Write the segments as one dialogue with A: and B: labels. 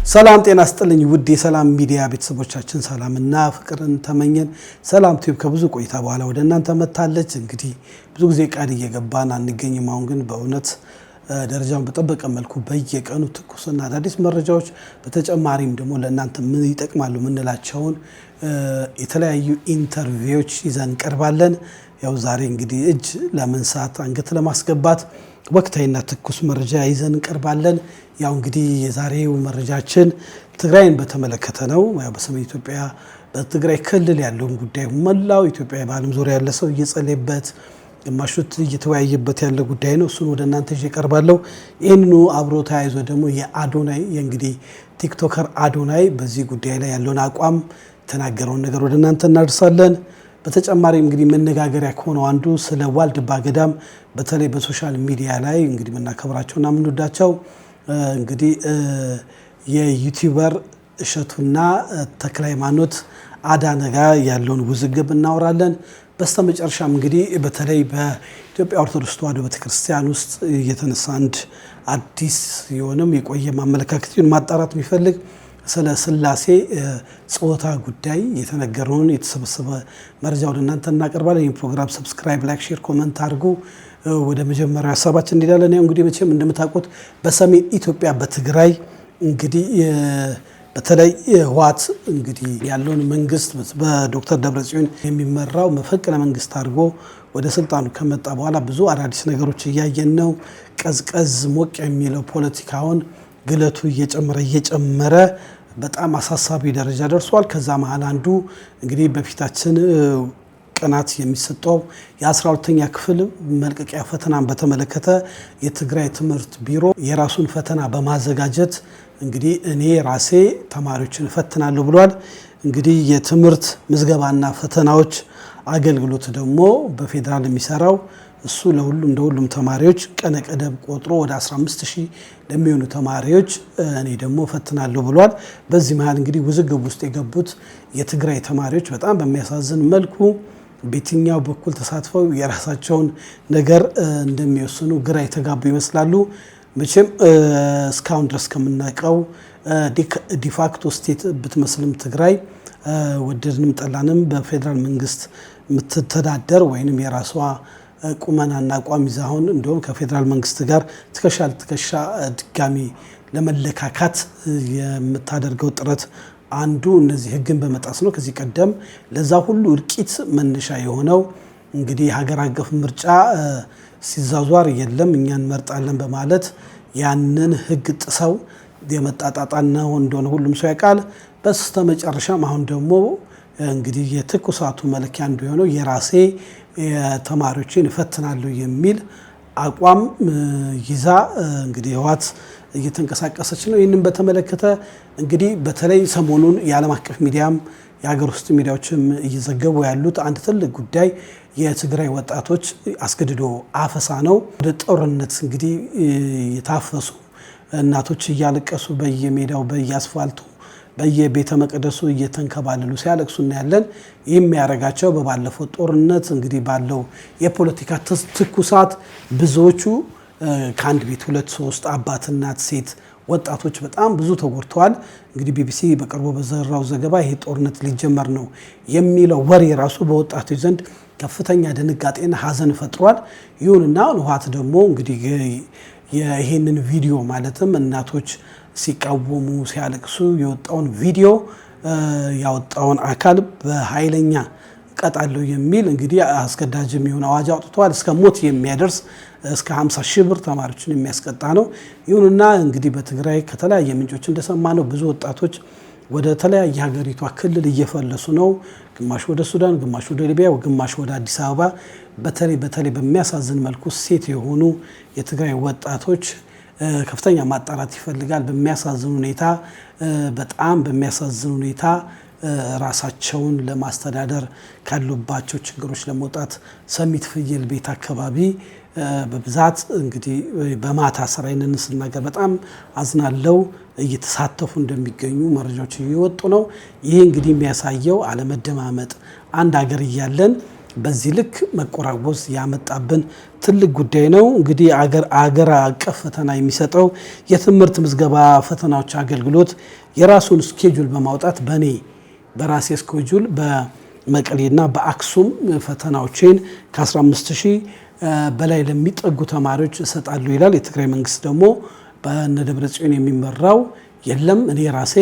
A: ሰላም ጤና ይስጥልኝ ውድ የሰላም ሚዲያ ቤተሰቦቻችን ሰላምና ፍቅርን ተመኘን። ሰላም ቲዩብ ከብዙ ቆይታ በኋላ ወደ እናንተ መጣለች። እንግዲህ ብዙ ጊዜ ቃል እየገባን አንገኝም። አሁን ግን በእውነት ደረጃውን በጠበቀ መልኩ በየቀኑ ትኩስና አዳዲስ መረጃዎች በተጨማሪም ደግሞ ለእናንተ ምን ይጠቅማሉ ምንላቸውን የተለያዩ ኢንተርቪዎች ይዘን ቀርባለን። ያው ዛሬ እንግዲህ እጅ ለመንሳት አንገት ለማስገባት ወቅታዊና ትኩስ መረጃ ይዘን ቀርባለን። ያው እንግዲህ የዛሬው መረጃችን ትግራይን በተመለከተ ነው። ያው በሰሜን ኢትዮጵያ በትግራይ ክልል ያለውን ጉዳይ መላው ኢትዮጵያ በዓለም ዙሪያ ያለ ሰው እየጸለየበት ግማሹት እየተወያየበት ያለ ጉዳይ ነው። እሱን ወደ እናንተ ይዤ ቀርባለሁ። ይህንኑ አብሮ ተያይዞ ደግሞ የአዶናይ እንግዲህ ቲክቶከር አዶናይ በዚህ ጉዳይ ላይ ያለውን አቋም ተናገረውን ነገር ወደ እናንተ እናደርሳለን። በተጨማሪ እንግዲህ መነጋገሪያ ከሆነው አንዱ ስለ ዋልድባ ገዳም በተለይ በሶሻል ሚዲያ ላይ እንግዲህ መናከብራቸውና ምንወዳቸው እንግዲህ የዩቲዩበር እሸቱና ተክለሃይማኖት አዳነ ጋር ያለውን ውዝግብ እናወራለን። በስተመጨረሻም እንግዲህ በተለይ በኢትዮጵያ ኦርቶዶክስ ተዋሕዶ ቤተክርስቲያን ውስጥ የተነሳ አንድ አዲስ የሆነም የቆየ ማመለካከትን ማጣራት የሚፈልግ ስለ ስላሴ ጾታ ጉዳይ የተነገረውን የተሰበሰበ መረጃ ወደ እናንተ እናቀርባለን። ይህን ፕሮግራም ሰብስክራይብ፣ ላይክ፣ ሼር፣ ኮመንት አድርጉ። ወደ መጀመሪያው ሀሳባችን እንሄዳለን። ያው እንግዲህ መቼም እንደምታውቁት በሰሜን ኢትዮጵያ በትግራይ እንግዲህ በተለይ ህወሓት እንግዲህ ያለውን መንግስት በዶክተር ደብረጽዮን የሚመራው መፈንቅለ መንግስት አድርጎ ወደ ስልጣኑ ከመጣ በኋላ ብዙ አዳዲስ ነገሮች እያየን ነው። ቀዝቀዝ ሞቅ የሚለው ፖለቲካውን ግለቱ እየጨመረ በጣም አሳሳቢ ደረጃ ደርሷል። ከዛ መሃል አንዱ እንግዲህ በፊታችን ቀናት የሚሰጠው የ12ኛ ክፍል መልቀቂያ ፈተናን በተመለከተ የትግራይ ትምህርት ቢሮ የራሱን ፈተና በማዘጋጀት እንግዲህ እኔ ራሴ ተማሪዎችን እፈትናለሁ ብሏል። እንግዲህ የትምህርት ምዝገባና ፈተናዎች አገልግሎት ደግሞ በፌዴራል የሚሰራው እሱ ለሁሉም ተማሪዎች ቀነ ቀደም ቆጥሮ ወደ 15000 ለሚሆኑ ተማሪዎች እኔ ደግሞ ፈትናለሁ ብሏል። በዚህ መሃል እንግዲህ ውዝግብ ውስጥ የገቡት የትግራይ ተማሪዎች በጣም በሚያሳዝን መልኩ በየትኛው በኩል ተሳትፈው የራሳቸውን ነገር እንደሚወስኑ ግራ የተጋቡ ይመስላሉ። መቼም እስካሁን ድረስ ከምናውቀው ዲፋክቶ ስቴት ብትመስልም ትግራይ ወደድንም ጠላንም በፌዴራል መንግስት የምትተዳደር ወይንም የራሷ ቁመናና አቋም ይዛ አሁን እንደውም ከፌዴራል መንግስት ጋር ትከሻ ለትከሻ ድጋሚ ለመለካካት የምታደርገው ጥረት አንዱ እነዚህ ህግን በመጣስ ነው። ከዚህ ቀደም ለዛ ሁሉ እልቂት መነሻ የሆነው እንግዲህ ሀገር አቀፍ ምርጫ ሲዛዟር የለም እኛን መርጣለን በማለት ያንን ህግ ጥሰው የመጣጣጣን ነው እንደሆነ ሁሉም ሰው ያውቃል። በስተመጨረሻም አሁን ደግሞ እንግዲህ የትኩሳቱ መለኪያ አንዱ የሆነው የራሴ ተማሪዎችን እፈትናለሁ የሚል አቋም ይዛ እንግዲህ ህወሓት እየተንቀሳቀሰች ነው። ይህንን በተመለከተ እንግዲህ በተለይ ሰሞኑን የዓለም አቀፍ ሚዲያም የሀገር ውስጥ ሚዲያዎችም እየዘገቡ ያሉት አንድ ትልቅ ጉዳይ የትግራይ ወጣቶች አስገድዶ አፈሳ ነው። ወደ ጦርነት እንግዲህ የታፈሱ እናቶች እያለቀሱ በየሜዳው በየአስፋልቱ በየቤተ መቅደሱ እየተንከባለሉ ሲያለቅሱ እናያለን። ይህም ያደረጋቸው በባለፈው ጦርነት እንግዲህ ባለው የፖለቲካ ትኩሳት ብዙዎቹ ከአንድ ቤት 2-3 አባት፣ እናት፣ ሴት ወጣቶች በጣም ብዙ ተጎድተዋል። እንግዲህ ቢቢሲ በቅርቡ በዘራው ዘገባ ይሄ ጦርነት ሊጀመር ነው የሚለው ወሬ ራሱ በወጣቶች ዘንድ ከፍተኛ ድንጋጤና ሀዘን ፈጥሯል። ይሁንና ህወሓት ደግሞ እንግዲህ ይሄንን ቪዲዮ ማለትም እናቶች ሲቃወሙ ሲያለቅሱ የወጣውን ቪዲዮ ያወጣውን አካል በኃይለኛ ቀጣለው የሚል እንግዲህ አስገዳጅ የሚሆን አዋጅ አውጥቷል። እስከ ሞት የሚያደርስ እስከ 50,000 ብር ተማሪዎችን የሚያስቀጣ ነው። ይሁንና እንግዲህ በትግራይ ከተለያየ ምንጮች እንደሰማነው ብዙ ወጣቶች ወደ ተለያየ ሀገሪቷ ክልል እየፈለሱ ነው። ግማሽ ወደ ሱዳን፣ ግማሽ ወደ ሊቢያ፣ ግማሽ ወደ አዲስ አበባ። በተለይ በሚያሳዝን መልኩ ሴት የሆኑ የትግራይ ወጣቶች ከፍተኛ ማጣራት ይፈልጋል። በጣም በሚያሳዝን ሁኔታ ራሳቸውን ለማስተዳደር ካሉባቸው ችግሮች ለመውጣት ሰሚት ፍየል ቤት አካባቢ በብዛት እንግዲህ በማታ ስራዬን ስናገር በጣም አዝናለው እየተሳተፉ እንደሚገኙ መረጃዎች እየወጡ ነው። ይሄ እንግዲህ የሚያሳየው አለመደማመጥ አንድ ሀገር እያለን በዚህ ልክ መቆራቆዝ ያመጣብን ትልቅ ጉዳይ ነው። እንግዲህ አገር አቀፍ ፈተና የሚሰጠው የትምህርት ምዝገባ ፈተናዎች አገልግሎት የራሱን ስኬጁል በማውጣት በራሴ ስኬጁል በመቀሌና በአክሱም ፈተናዎችን ከ15000 በላይ ለሚጠጉ ተማሪዎች እሰጣለሁ ይላል። የትግራይ መንግስት ደግሞ በነደብረጽዮን የሚመራው የለም እኔ ራሴ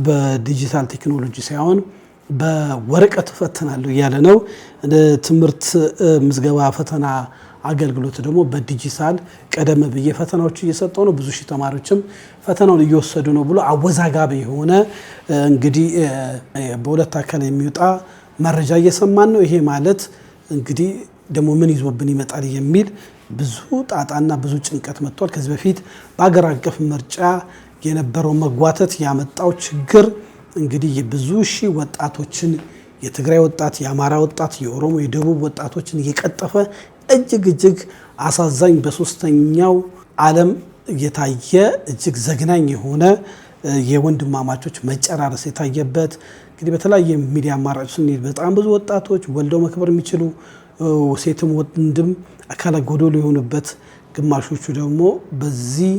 A: በዲጂታል ቴክኖሎጂ ሳይሆን በወረቀት ፈተናለሁ እያለ ነው። ትምህርት ምዝገባ ፈተና አገልግሎት ደግሞ በዲጂታል ቀደም ብዬ ፈተናዎች እየሰጠው ነው፣ ብዙ ሺህ ተማሪዎችም ፈተናውን እየወሰዱ ነው ብሎ አወዛጋቢ የሆነ እንግዲህ በሁለት አካል የሚወጣ መረጃ እየሰማን ነው። ይሄ ማለት እንግዲህ ደግሞ ምን ይዞብን ይመጣል የሚል ብዙ ጣጣና ብዙ ጭንቀት መጥቷል። ከዚህ በፊት በአገር አቀፍ ምርጫ የነበረው መጓተት ያመጣው ችግር እንግዲህ የብዙ ሺህ ወጣቶችን የትግራይ ወጣት፣ የአማራ ወጣት፣ የኦሮሞ፣ የደቡብ ወጣቶችን እየቀጠፈ እጅግ አሳዛኝ በሶስተኛው ዓለም የታየ እጅግ ዘግናኝ የሆነ የወንድማማቾች መጨራረስ የታየበት እንግዲህ በተለያየ ሚዲያ አማራጭ ስንሄድ በጣም ብዙ ወጣቶች ወልደው መክበር የሚችሉ ሴትም ወንድም አካለ ጎዶሎ የሆኑበት፣ ግማሾቹ ደግሞ በዚህ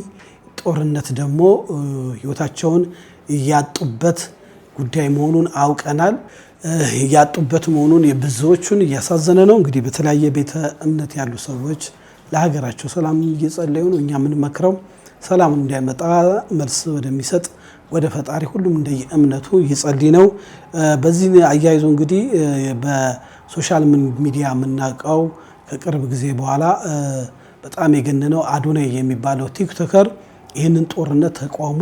A: ጦርነት ደግሞ ህይወታቸውን ያጡበት ጉዳይ መሆኑን አውቀናል። ያጡበት መሆኑን የብዙዎቹን እያሳዘነ ነው። እንግዲህ በተለያየ ቤተ እምነት ያሉ ሰዎች ለሀገራቸው ሰላም እየጸለዩ ነው። እኛ የምንመክረው ሰላም እንዲያመጣ መልስ ወደሚሰጥ ወደ ፈጣሪ ሁሉም እንደየእምነቱ ይጸልይ ነው። በዚህ አያይዞ እንግዲህ በሶሻል ሚዲያ የምናውቀው ከቅርብ ጊዜ በኋላ በጣም የገነነው አዶናይ የሚባለው ቲክቶከር ይህንን ጦርነት ተቃውሞ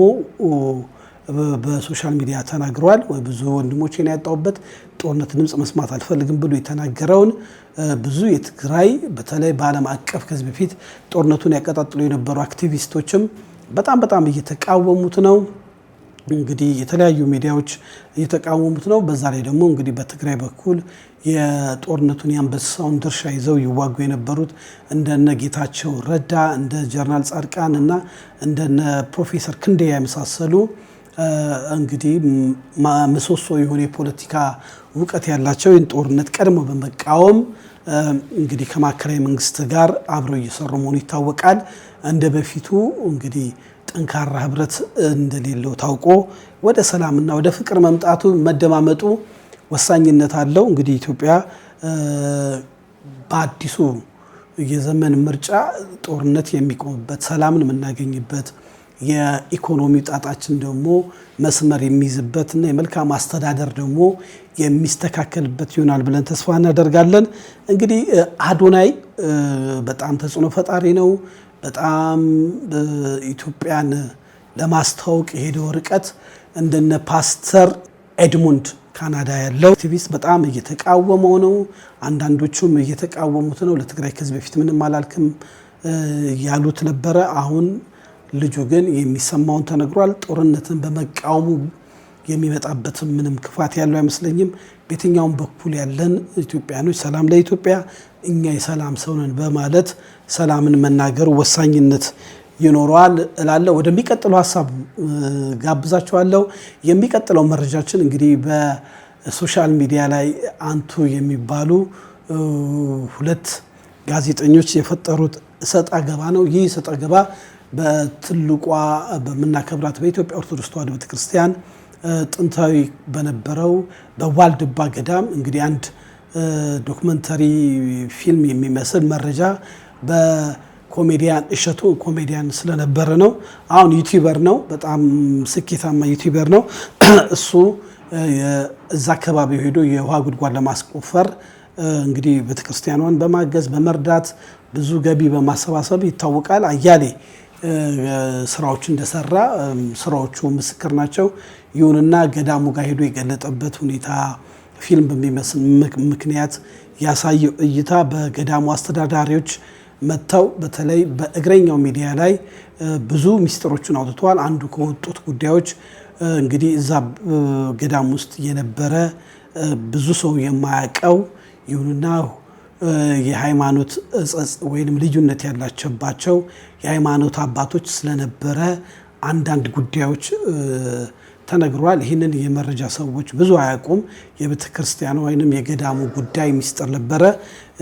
A: በሶሻል ሚዲያ ተናግረዋል። ብዙ ወንድሞቼን ያጣሁበት ጦርነት ድምፅ መስማት አልፈልግም ብሎ የተናገረውን ብዙ የትግራይ በተለይ በዓለም አቀፍ ከዚህ በፊት ጦርነቱን ያቀጣጥሉ የነበሩ አክቲቪስቶችም በጣም እየተቃወሙት ነው። እንግዲህ የተለያዩ ሚዲያዎች እየተቃወሙት ነው። በዛ ላይ ደግሞ እንግዲህ በትግራይ በኩል የጦርነቱን የአንበሳውን ድርሻ ይዘው ይዋጉ የነበሩት እንደነ ጌታቸው ረዳ፣ እንደ ጀነራል ጻድቃን እና እንደነ ፕሮፌሰር ክንደያ የመሳሰሉ እንግዲህ ምሰሶ የሆነ የፖለቲካ እውቀት ያላቸው ይህን ጦርነት ቀድሞ በመቃወም እንግዲህ ከማዕከላዊ መንግስት ጋር አብረው እየሰሩ መሆኑ ይታወቃል። እንደ በፊቱ እንግዲህ ጠንካራ ህብረት እንደሌለው ታውቆ ወደ ሰላምና ወደ ፍቅር መምጣቱ መደማመጡ ወሳኝነት አለው። እንግዲህ ኢትዮጵያ በአዲሱ የዘመን ምርጫ ጦርነት የሚቆምበት፣ ሰላምን የምናገኝበት፣ የኢኮኖሚ ጣጣችን ደግሞ መስመር የሚይዝበት እና የመልካም አስተዳደር ደግሞ የሚስተካከልበት ይሆናል ብለን ተስፋ እናደርጋለን። እንግዲህ አዶናይ በጣም ተጽዕኖ ፈጣሪ ነው። በጣም ኢትዮጵያን ለማስተዋወቅ የሄደው ርቀት እንደነ ፓስተር ኤድሙንድ ካናዳ ያለው አክቲቪስት በጣም እየተቃወመው ነው። አንዳንዶቹም እየተቃወሙት ነው። ለትግራይ ከዚህ በፊት ምንም አላልክም ያሉት ነበረ። አሁን ልጁ ግን የሚሰማውን ተነግሯል። ጦርነትን በመቃወሙ የሚመጣበትም ምንም ክፋት ያለው አይመስለኝም። በየትኛውም በኩል ያለን ኢትዮጵያኖች ሰላም ለኢትዮጵያ፣ እኛ የሰላም ሰው ነን በማለት ሰላምን መናገሩ ወሳኝነት ይኖረዋል እላለሁ። ወደሚቀጥለው ሀሳብ ጋብዛችኋለሁ። የሚቀጥለው መረጃችን እንግዲህ በሶሻል ሚዲያ ላይ አንቱ የሚባሉ ሁለት ጋዜጠኞች የፈጠሩት እሰጥ አገባ ነው። ይህ እሰጥ አገባ በትልቋ በምናከብራት በኢትዮጵያ ኦርቶዶክስ ተዋሕዶ ቤተክርስቲያን ጥንታዊ በነበረው በዋልድባ ገዳም እንግዲህ አንድ ዶክመንተሪ ፊልም የሚመስል መረጃ በኮሜዲያን እሸቱ ኮሜዲያን ስለነበረ ነው። አሁን ዩቲዩበር ነው፣ በጣም ስኬታማ ዩቲዩበር ነው። እሱ እዛ አካባቢ ሄዶ የውሃ ጉድጓድ ለማስቆፈር እንግዲህ ቤተክርስቲያኗን በማገዝ በመርዳት ብዙ ገቢ በማሰባሰብ ይታወቃል። አያሌ ስራዎች እንደሰራ ስራዎቹ ምስክር ናቸው። ይሁንና ገዳሙ ጋር ሄዶ የገለጠበት ሁኔታ ፊልም በሚመስል ምክንያት ያሳየው እይታ በገዳሙ አስተዳዳሪዎች መጥተው በተለይ በእግረኛው ሚዲያ ላይ ብዙ ሚስጥሮችን አውጥተዋል። አንዱ ከወጡት ጉዳዮች እንግዲህ እዛ ገዳም ውስጥ የነበረ ብዙ ሰው የማያውቀው ይሁንና የሃይማኖት እጸጽ ወይንም ልዩነት ያላቸባቸው የሃይማኖት አባቶች ስለነበረ አንዳንድ ጉዳዮች ተነግሯል። ይህንን የመረጃ ሰዎች ብዙ አያውቁም። የቤተ ክርስቲያኑ ወይንም የገዳሙ ጉዳይ ሚስጥር ነበረ።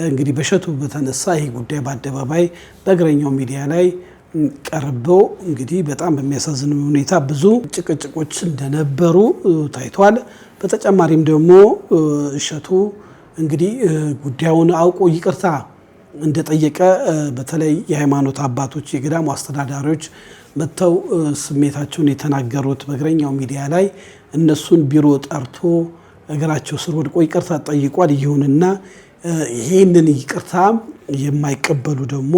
A: እንግዲህ በእሸቱ በተነሳ ይህ ጉዳይ በአደባባይ በእግረኛው ሚዲያ ላይ ቀርቦ እንግዲህ በጣም በሚያሳዝን ሁኔታ ብዙ ጭቅጭቆች እንደነበሩ ታይቷል። በተጨማሪም ደግሞ እሸቱ እንግዲህ ጉዳዩን አውቆ ይቅርታ እንደጠየቀ በተለይ የሃይማኖት አባቶች የገዳሙ አስተዳዳሪዎች መጥተው ስሜታቸውን የተናገሩት በእግረኛው ሚዲያ ላይ እነሱን ቢሮ ጠርቶ እግራቸው ስር ወድቆ ይቅርታ ጠይቋል። ይሁንና ይህንን ይቅርታ የማይቀበሉ ደግሞ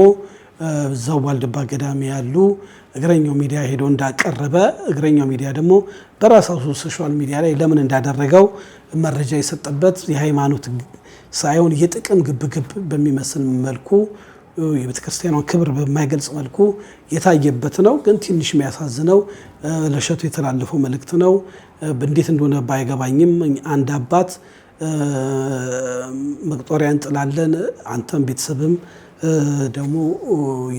A: እዛው ዋልድባ ገዳም ያሉ እግረኛው ሚዲያ ሄዶ እንዳቀረበ እግረኛው ሚዲያ ደግሞ በራሱ ሶሻል ሚዲያ ላይ ለምን እንዳደረገው መረጃ የሰጠበት የሃይማኖት ሳይሆን የጥቅም ግብግብ በሚመስል መልኩ የቤተክርስቲያኗን ክብር በማይገልጽ መልኩ የታየበት ነው። ግን ትንሽ የሚያሳዝነው ለእሸቱ የተላለፈው መልእክት ነው። እንዴት እንደሆነ ባይገባኝም አንድ አባት መቁጠሪያ እንጥላለን አንተም ቤተሰብም ደግሞ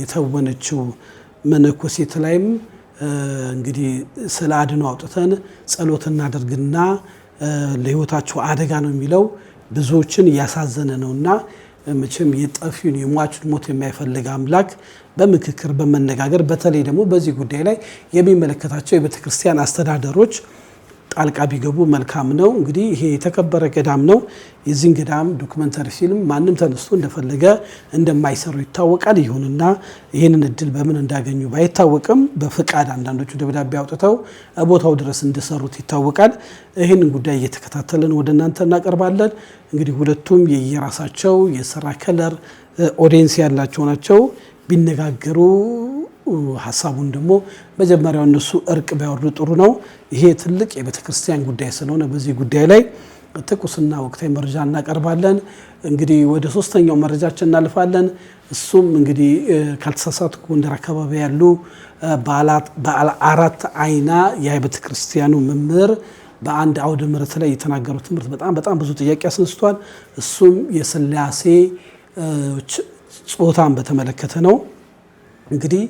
A: የተወነችው መነኮሴት ላይም እንግዲህ ስለ አድኖ አውጥተን ጸሎት እናደርግና ለህይወታቸው አደጋ ነው የሚለው ብዙዎችን እያሳዘነ ነውና መቼም የጠፊውን የሟቹን ሞት የማይፈልግ አምላክ በምክክር በመነጋገር በተለይ ደግሞ በዚህ ጉዳይ ላይ የሚመለከታቸው የቤተክርስቲያን አስተዳደሮች ጣልቃ ቢገቡ መልካም ነው። እንግዲህ ይሄ የተከበረ ገዳም ነው። የዚህን ገዳም ዶክመንተሪ ፊልም ማንም ተነስቶ እንደፈለገ እንደማይሰሩ ይታወቃል። ይሁንና ይህንን እድል በምን እንዳገኙ ባይታወቅም በፍቃድ አንዳንዶቹ ደብዳቤ አውጥተው ቦታው ድረስ እንደሰሩት ይታወቃል። ይህንን ጉዳይ እየተከታተልን ወደ እናንተ እናቀርባለን። እንግዲህ ሁለቱም የየራሳቸው የስራ ከለር ኦዲየንስ ያላቸው ናቸው። ቢነጋገሩ ሐሳቡን ደግሞ መጀመሪያው እነሱ እርቅ ቢያወርዱ ጥሩ ነው። ይሄ ትልቅ የቤተክርስቲያን ጉዳይ ስለሆነ በዚህ ጉዳይ ላይ ትኩስና ወቅታዊ መረጃ እናቀርባለን። እንግዲህ ወደ ሶስተኛው መረጃችን እናልፋለን። እሱም እንግዲህ ካልተሳሳትኩ ጎንደር አካባቢ ያሉ በአራት አይና የቤተክርስቲያኑ መምህር በአንድ አውደ ምሕረት ላይ የተናገሩት ትምህርት በጣም ብዙ ጥያቄ አስነስቷል። እሱም የሥላሴ ጾታን በተመለከተ ነው። እንግዲህ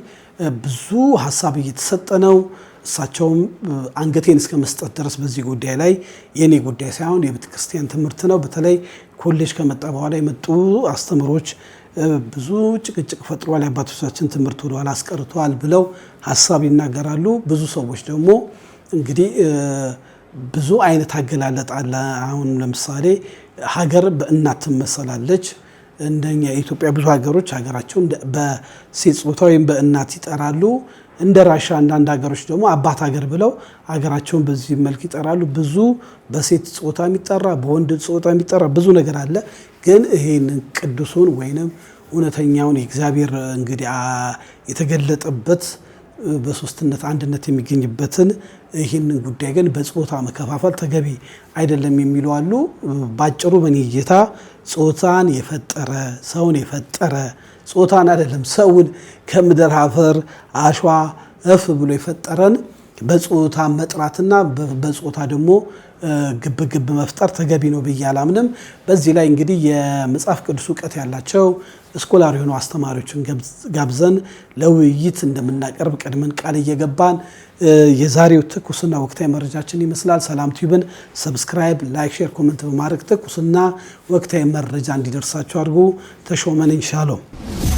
A: ብዙ ሀሳብ እየተሰጠ ነው። እሳቸውም አንገቴን እስከ መስጠት ድረስ በዚህ ጉዳይ ላይ የኔ ጉዳይ ሳይሆን የቤተክርስቲያን ትምህርት ነው፣ በተለይ ኮሌጅ ከመጣ በኋላ የመጡ አስተምሮች ብዙ ጭቅጭቅ ፈጥሯል፣ የአባቶቻችን ትምህርት ወደኋላ አስቀርቷል ብለው ሀሳብ ይናገራሉ። ብዙ ሰዎች ደግሞ እንግዲህ ብዙ አይነት አገላለጥ አለ። አሁን ለምሳሌ ሀገር በእናት ትመሰላለች። እንደኛ የኢትዮጵያ ብዙ ሀገሮች ሀገራቸውን በሴት ጾታ ወይም በእናት ይጠራሉ። እንደ ራሻ አንዳንድ ሀገሮች ደግሞ አባት ሀገር ብለው ሀገራቸውን በዚህ መልክ ይጠራሉ። ብዙ በሴት ጾታ የሚጠራ በወንድ ጾታ የሚጠራ ብዙ ነገር አለ። ግን ይሄን ቅዱሱን ወይንም እውነተኛውን የእግዚአብሔር እንግዲህ የተገለጠበት በሶስትነት አንድነት የሚገኝበትን ይህንን ጉዳይ ግን በጾታ መከፋፈል ተገቢ አይደለም የሚሉ አሉ። ባጭሩ በኔ እይታ ጾታን የፈጠረ ሰውን የፈጠረ ጾታን አይደለም ሰውን ከምድር አፈር አሸዋ እፍ ብሎ የፈጠረን በጾታ መጥራትና በጾታ ደግሞ ግብግብ መፍጠር ተገቢ ነው ብዬ አላምንም። በዚህ ላይ እንግዲህ የመጽሐፍ ቅዱስ እውቀት ያላቸው ስኮላር የሆኑ አስተማሪዎችን ጋብዘን ለውይይት እንደምናቀርብ ቀድመን ቃል እየገባን የዛሬው ትኩስና ወቅታዊ መረጃችን ይመስላል። ሰላም ቲዩብን ሰብስክራይብ፣ ላይክ፣ ሼር፣ ኮሜንት በማድረግ ትኩስና ወቅታዊ መረጃ እንዲደርሳችሁ አድርጉ። ተሾመን ኢንሻአላህ።